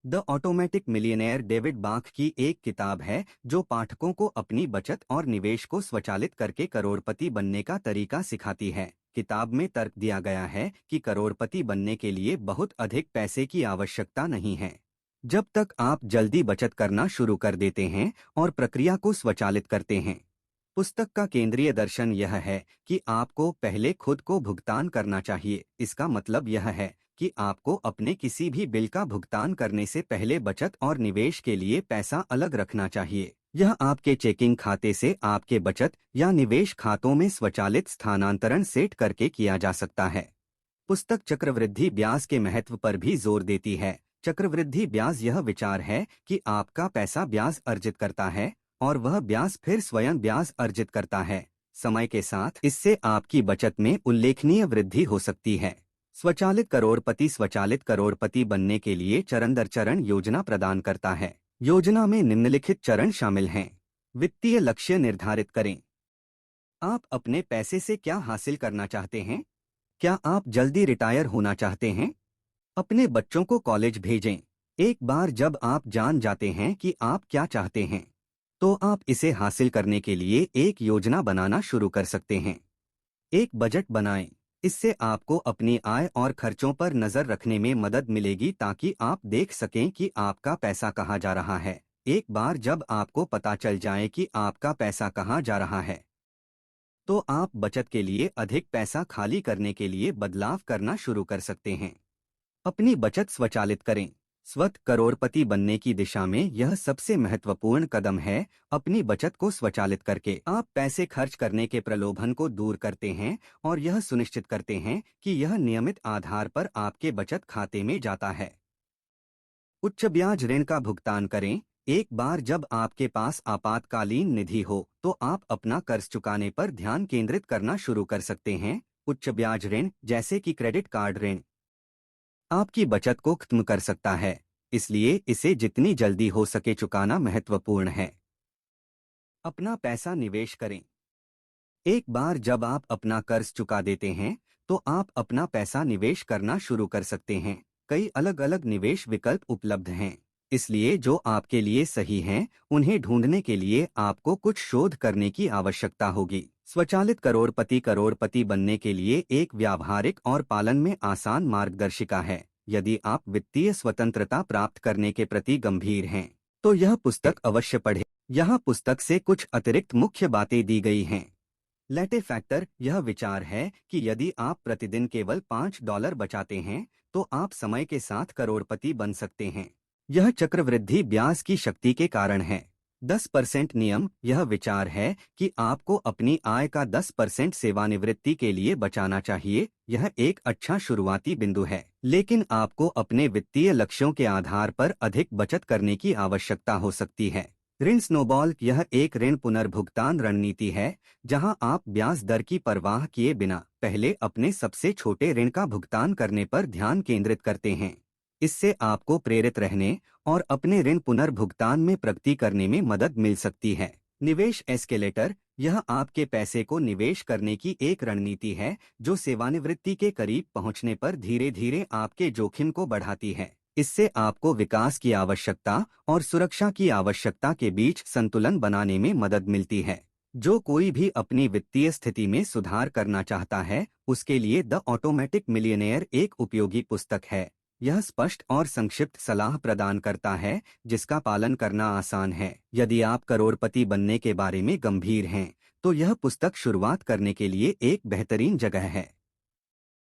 The automatic millionaire David बाख की एक किताब है जो पाठकों को अपनी बचत और निवेश को स्वचालित करके करोड़पति बनने का तरीका सिखाती है। किताब में तर्क दिया गया है कि करोड़पति बनने के लिए बहुत अधिक पैसे की आवश्यकता नहीं है। जब तक आप जल्दी बचत करना शुरू कर देते हैं और प्रक्रिया को स्वचालित करते हैं। पुस्तक का केंद्रीय दर्शन यह है कि आपको पहले खुद को भुगतान करना चाहिए। इसका मतलब यह है कि आपको अपने किसी भी बिल का भुगतान करने से पहले बचत और निवेश के लिए पैसा अलग रखना चाहिए। यह आपके चेकिंग खाते से आपके बचत या निवेश खातों में स्वचालित स्थानांतरण सेट करके किया जा सकता है। पुस्तक चक्रवृद्धि ब्याज के महत्व पर भी जोर देती है। चक्रवृद्धि ब्याज यह विचार है कि आपका पैसा ब्याज अर्जित करता है और वह ब्याज फिर स्वयं ब्याज अर्जित करता है। समय के साथ इससे आपकी बचत में उल्लेखनीय वृद्धि हो सकती है। स्वचालित करोड़पति बनने के लिए चरण दर चरण योजना प्रदान करता है। योजना में निम्नलिखित चरण शामिल हैं। वित्तीय लक्ष्य निर्धारित करें। आप अपने पैसे से क्या हासिल करना चाहते हैं? क्या आप जल्दी रिटायर होना चाहते हैं? अपने बच्चों को कॉलेज भेजें। एक बार जब आप जान जाते हैं कि आप क्या चाहते हैं, तो आप इसे हासिल करने के लिए एक योजना बनाना शुरू कर सकते हैं। एक बजट बनाएं। इससे आपको अपनी आय और खर्चों पर नजर रखने में मदद मिलेगी ताकि आप देख सकें कि आपका पैसा कहाँ जा रहा है। एक बार जब आपको पता चल जाए कि आपका पैसा कहाँ जा रहा है, तो आप बचत के लिए अधिक पैसा खाली करने के लिए बदलाव करना शुरू कर सकते हैं। अपनी बचत स्वचालित करें। स्वतः करोड़पति बनने की दिशा में यह सबसे महत्वपूर्ण कदम है। अपनी बचत को स्वचालित करके आप पैसे खर्च करने के प्रलोभन को दूर करते हैं और यह सुनिश्चित करते हैं कि यह नियमित आधार पर आपके बचत खाते में जाता है। उच्च ब्याज ऋण का भुगतान करें। एक बार जब आपके पास आपातकालीन निधि हो, तो आप अपना कर्ज चुकाने पर ध्यान केंद्रित करना शुरू कर सकते हैं। उच्च ब्याज ऋण जैसे कि क्रेडिट कार्ड ऋण आपकी बचत को खत्म कर सकता है, इसलिए इसे जितनी जल्दी हो सके चुकाना महत्वपूर्ण है। अपना पैसा निवेश करें। एक बार जब आप अपना कर्ज चुका देते हैं, तो आप अपना पैसा निवेश करना शुरू कर सकते हैं। कई अलग अलग निवेश विकल्प उपलब्ध हैं, इसलिए जो आपके लिए सही हैं, उन्हें ढूंढने के लिए आपको कुछ शोध करने की आवश्यकता होगी। स्वचालित करोड़पति बनने के लिए एक व्यावहारिक और पालन में आसान मार्गदर्शिका है। यदि आप वित्तीय स्वतंत्रता प्राप्त करने के प्रति गंभीर हैं, तो यह पुस्तक अवश्य पढ़ें। यहाँ पुस्तक से कुछ अतिरिक्त मुख्य बातें दी गई हैं। लेटे फैक्टर यह विचार है कि यदि आप प्रतिदिन केवल $5 बचाते हैं, तो आप समय के साथ करोड़पति बन सकते हैं। यह चक्रवृद्धि ब्याज की शक्ति के कारण है। 10% नियम यह विचार है कि आपको अपनी आय का 10% सेवानिवृत्ति के लिए बचाना चाहिए। यह एक अच्छा शुरुआती बिंदु है, लेकिन आपको अपने वित्तीय लक्ष्यों के आधार पर अधिक बचत करने की आवश्यकता हो सकती है। ऋण स्नोबॉल यह एक ऋण पुनर्भुगतान रणनीति है, जहां आप ब्याज दर की परवाह किए बिना पहले अपने सबसे छोटे ऋण का भुगतान करने पर ध्यान केंद्रित करते हैं। इससे आपको प्रेरित रहने और अपने ऋण पुनर्भुगतान में प्रगति करने में मदद मिल सकती है। निवेश एस्केलेटर यह आपके पैसे को निवेश करने की एक रणनीति है जो सेवानिवृत्ति के करीब पहुंचने पर धीरे धीरे आपके जोखिम को बढ़ाती है। इससे आपको विकास की आवश्यकता और सुरक्षा की आवश्यकता के बीच संतुलन बनाने में मदद मिलती है। जो कोई भी अपनी वित्तीय स्थिति में सुधार करना चाहता है, उसके लिए द ऑटोमेटिक मिलियनेयर एक उपयोगी पुस्तक है। यह स्पष्ट और संक्षिप्त सलाह प्रदान करता है जिसका पालन करना आसान है। यदि आप करोड़पति बनने के बारे में गंभीर हैं, तो यह पुस्तक शुरुआत करने के लिए एक बेहतरीन जगह है।